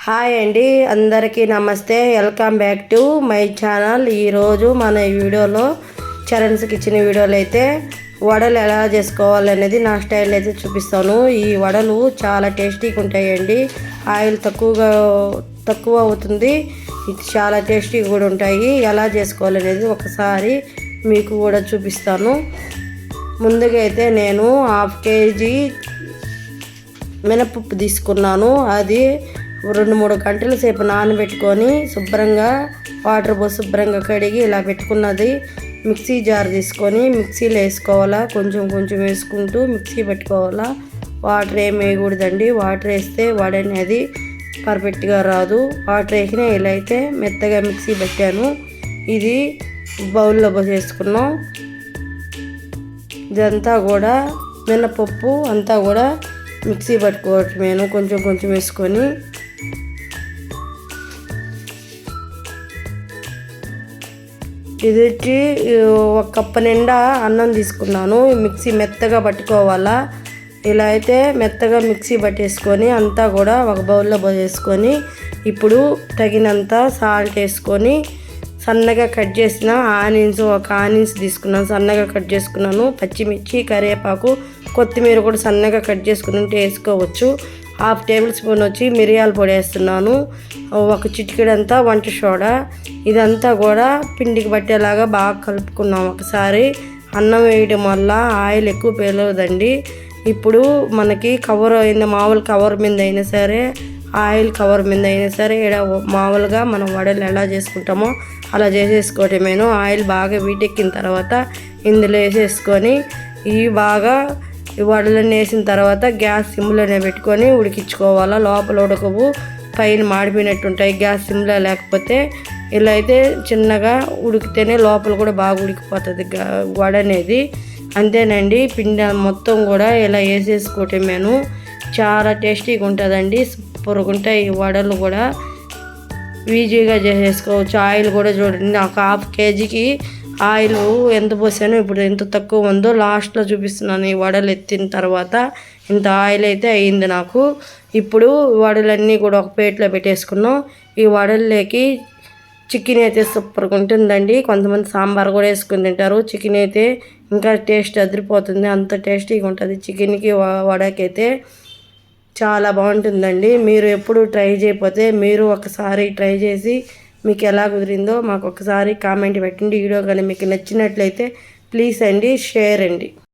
Hi అండి, అందరికీ నమస్తే. Welcome back to my channel. ఈరోజు మన వీడియోలో చరణ్స్ కిచెన్ వీడియోలో అయితే వడలు ఎలా చేసుకోవాలనేది నా స్టైల్ అయితే చూపిస్తాను. ఈ వడలు చాలా టేస్టీగా ఉంటాయండి. ఆయిల్ తక్కువ అవుతుంది, ఇది చాలా టేస్టీగా కూడా ఉంటాయి. ఎలా చేసుకోవాలనేది ఒకసారి మీకు కూడా చూపిస్తాను. ముందుగా అయితే నేను 1/2 kg మినపప్పు తీసుకున్నాను. అది 2-3 గంటల సేపు నానబెట్టుకొని శుభ్రంగా వాటర్ పోసి శుభ్రంగా కడిగి ఇలా పెట్టుకున్నది మిక్సీ జార్ తీసుకొని మిక్సీలో వేసుకోవాలా. కొంచెం కొంచెం వేసుకుంటూ మిక్సీ పెట్టుకోవాలా. వాటర్ ఏమి వేయకూడదండి. వాటర్ వేస్తే వడ అనేది పర్ఫెక్ట్గా రాదు. వాటర్ వేసినా ఇలా అయితే మెత్తగా మిక్సీ పెట్టాను. ఇది బౌల్లో పోసేసుకున్నాం. ఇదంతా కూడా మినపప్పు అంతా కూడా మిక్సీ పట్టుకోవటమేను. కొంచెం కొంచెం వేసుకొని ఇది వచ్చి 1 కప్పు నిండా అన్నం తీసుకున్నాను. మిక్సీ మెత్తగా పట్టుకోవాలా. ఇలా అయితే మెత్తగా మిక్సీ పట్టేసుకొని అంతా కూడా ఒక బౌల్లో పోసేసుకొని ఇప్పుడు తగినంత సాల్ట్ వేసుకొని సన్నగా కట్ చేసిన ఆనియన్స్ 1 ఆనియన్స్ తీసుకున్నాను, సన్నగా కట్ చేసుకున్నాను. పచ్చిమిర్చి, కరివేపాకు, కొత్తిమీర కూడా సన్నగా కట్ చేసుకుని ఉంటే వేసుకోవచ్చు. 1/2 టేబుల్ స్పూన్ వచ్చి మిరియాల పొడి వేస్తున్నాను. 1 చిటికెడంతా వంట సోడా. ఇదంతా కూడా పిండికి పట్టేలాగా బాగా కలుపుకున్నాం. ఒకసారి అన్నం వేయడం వల్ల ఆయిల్ ఎక్కువ పేలవదండి. ఇప్పుడు మనకి కవర్ అయిన మామూలు కవర్ మీద అయినా సరే, ఆయిల్ కవర్ మీద అయినా సరే మామూలుగా మనం వడలు ఎలా చేసుకుంటామో అలా చేసేసుకోవటమేను. ఆయిల్ బాగా వీటెక్కిన తర్వాత ఇందులో వేసేసుకొని ఇవి బాగా వడలన్నీ వేసిన తర్వాత గ్యాస్ సిమ్లోనే పెట్టుకొని ఉడికించుకోవాలా. లోపల ఉడకవు, పైన మాడిపోయినట్టు ఉంటాయి గ్యాస్ సిమ్లో లేకపోతే. ఇలా అయితే చిన్నగా ఉడికితేనే లోపల కూడా బాగా ఉడికిపోతుంది వడ అనేది. అంతేనండి, పిండి మొత్తం కూడా ఇలా వేసేసుకోవటమేను. చాలా టేస్టీగా ఉంటుందండి. సూపర్గా ఉంటాయి ఈ వడలు కూడా. ఈజీగా చేసేసుకోవచ్చు. ఆయిల్ కూడా చూడండి, నాకు 1/2 kgకి ఆయిల్ ఎంత పోసానో ఇప్పుడు ఎంత తక్కువ ఉందో లాస్ట్లో చూపిస్తున్నాను. ఈ వడలు ఎత్తిన తర్వాత ఇంత ఆయిల్ అయితే అయ్యింది నాకు. ఇప్పుడు వడలన్నీ కూడా ఒక ప్లేట్లో పెట్టేసుకున్నాం. ఈ వడల్లోకి చికెన్ అయితే సూపర్గా ఉంటుందండి. కొంతమంది సాంబార్ కూడా వేసుకుని తింటారు. చికెన్ అయితే ఇంకా టేస్ట్ అదిరిపోతుంది, అంత టేస్టీగా ఉంటుంది. చికెన్కి వడకైతే చాలా బాగుంటుందండి. మీరు ఎప్పుడు ట్రై చేయకపోతే మీరు ఒకసారి ట్రై చేసి మీకు ఎలా కుదిరిందో మాకు ఒకసారి కామెంట్ పెట్టండి. వీడియో కానీ మీకు నచ్చినట్లయితే ప్లీజ్ అండి షేర్ అండి.